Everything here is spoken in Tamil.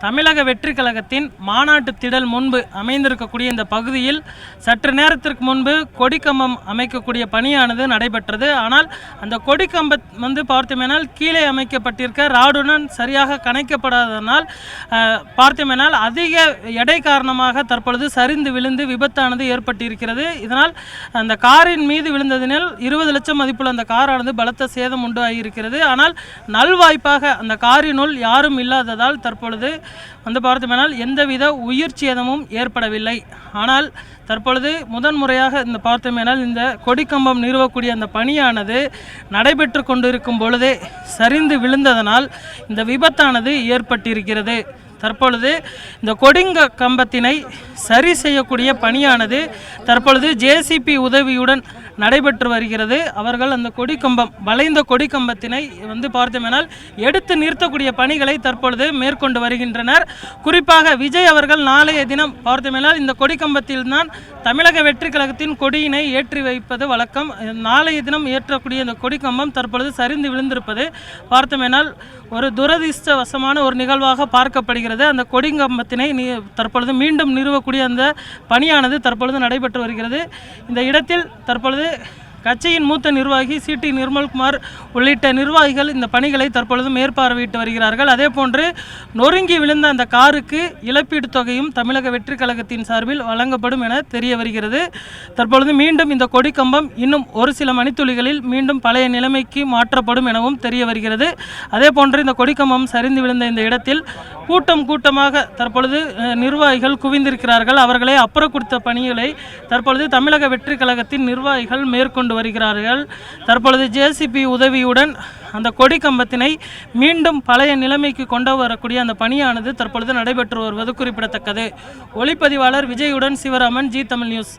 தமிழக வெற்றி கழகத்தின் மாநாட்டு திடல் முன்பு அமைந்திருக்கக்கூடிய இந்த பகுதியில் சற்று நேரத்திற்கு முன்பு கொடிக்கம்பம் அமைக்கக்கூடிய பணியானது நடைபெற்றது. ஆனால் அந்த கொடிக்கம்பம் பார்த்தோமேனால் கீழே அமைக்கப்பட்டிருக்க ராடுடன் சரியாக கணைக்கப்படாததனால் பார்த்தோமேனால் அதிக எடை காரணமாக தற்பொழுது சரிந்து விழுந்து விபத்தானது ஏற்பட்டிருக்கிறது. இதனால் அந்த காரின் மீது விழுந்ததினால் 20 லட்சம் மதிப்புள்ள அந்த காரானது பலத்த சேதம் உண்டாகியிருக்கிறது. ஆனால் நல்வாய்ப்பாக அந்த காரினுள் யாரும் இல்லாததால் தற்பொழுது பார்த்தோமேனால் எந்தவித உயிர் சேதமும் ஏற்படவில்லை. ஆனால் தற்பொழுது முதன்முறையாக இந்த பார்த்தோமேனால் இந்த கொடிக்கம்பம் நிறுவக்கூடிய அந்த பணியானது நடைபெற்று கொண்டிருக்கும் பொழுதே சரிந்து விழுந்ததனால் இந்த விபத்தானது ஏற்பட்டிருக்கிறது. தற்பொழுது இந்த கம்பத்தினை சரி செய்யக்கூடிய பணியானது தற்பொழுது ஜேசிபி உதவியுடன் நடைபெற்று வருகிறது. அவர்கள் அந்த கொடிக்கம்பம் வளைந்த கொடிக்கம்பத்தினை பார்த்தோமேனால் எடுத்து நிறுத்தக்கூடிய பணிகளை தற்பொழுது மேற்கொண்டு வருகின்றனர். குறிப்பாக விஜய் அவர்கள் நாளைய தினம் பார்த்தோமேனால் இந்த கொடிக்கம்பத்தில் தான் தமிழக வெற்றி கழகத்தின் கொடியினை ஏற்றி வைப்பது வழக்கம். நாளைய தினம் ஏற்றக்கூடிய இந்த கொடிக்கம்பம் தற்பொழுது சரிந்து விழுந்திருப்பது பார்த்தோமேனால் ஒரு துரதிர்ஷ்டவசமான ஒரு நிகழ்வாக பார்க்கப்படுகிறது. அந்த கொடிக்கம்பத்தினை தற்பொழுது மீண்டும் நிறுவக்கூடிய அந்த பணியானது தற்பொழுது நடைபெற்று வருகிறது. இந்த இடத்தில் தற்பொழுது கட்சியின் மூத்த நிர்வாகி சிடி நிர்மல்குமார் உள்ளிட்ட நிர்வாகிகள் இந்த பணிகளை தற்பொழுது மேற்பார்வையிட்டு வருகிறார்கள். அதே போன்று நொறுங்கி விழுந்த அந்த காருக்கு இழப்பீடு தொகையும் தமிழக வெற்றி கழகத்தின் சார்பில் வழங்கப்படும் என தெரிய வருகிறது. தற்பொழுது மீண்டும் இந்த கொடிக்கம்பம் இன்னும் ஒரு சில மணித்துளிகளில் மீண்டும் பழைய நிலைமைக்கு மாற்றப்படும் எனவும் தெரிய வருகிறது. அதே போன்று இந்த கொடிக்கம்பம் சரிந்து விழுந்த இந்த இடத்தில் கூட்டமாக தற்பொழுது நிர்வாகிகள் குவிந்திருக்கிறார்கள். அவர்களை அப்புறப்படுத்த பணிகளை தற்பொழுது தமிழக வெற்றி கழகத்தின் நிர்வாகிகள் மேற்கொண்டு வருகிறார்கள். தற்பொழுது ஜேசிபி உதவியுடன் அந்த கொடிக்கம்பத்தினை மீண்டும் பழைய நிலைமைக்கு கொண்டு வரக்கூடிய அந்த பணியானது தற்பொழுது நடைபெற்று வருவது குறிப்பிடத்தக்கது. ஒளிப்பதிவாளர் விஜயுடன் சிவராமன், ஜி தமிழ் நியூஸ்.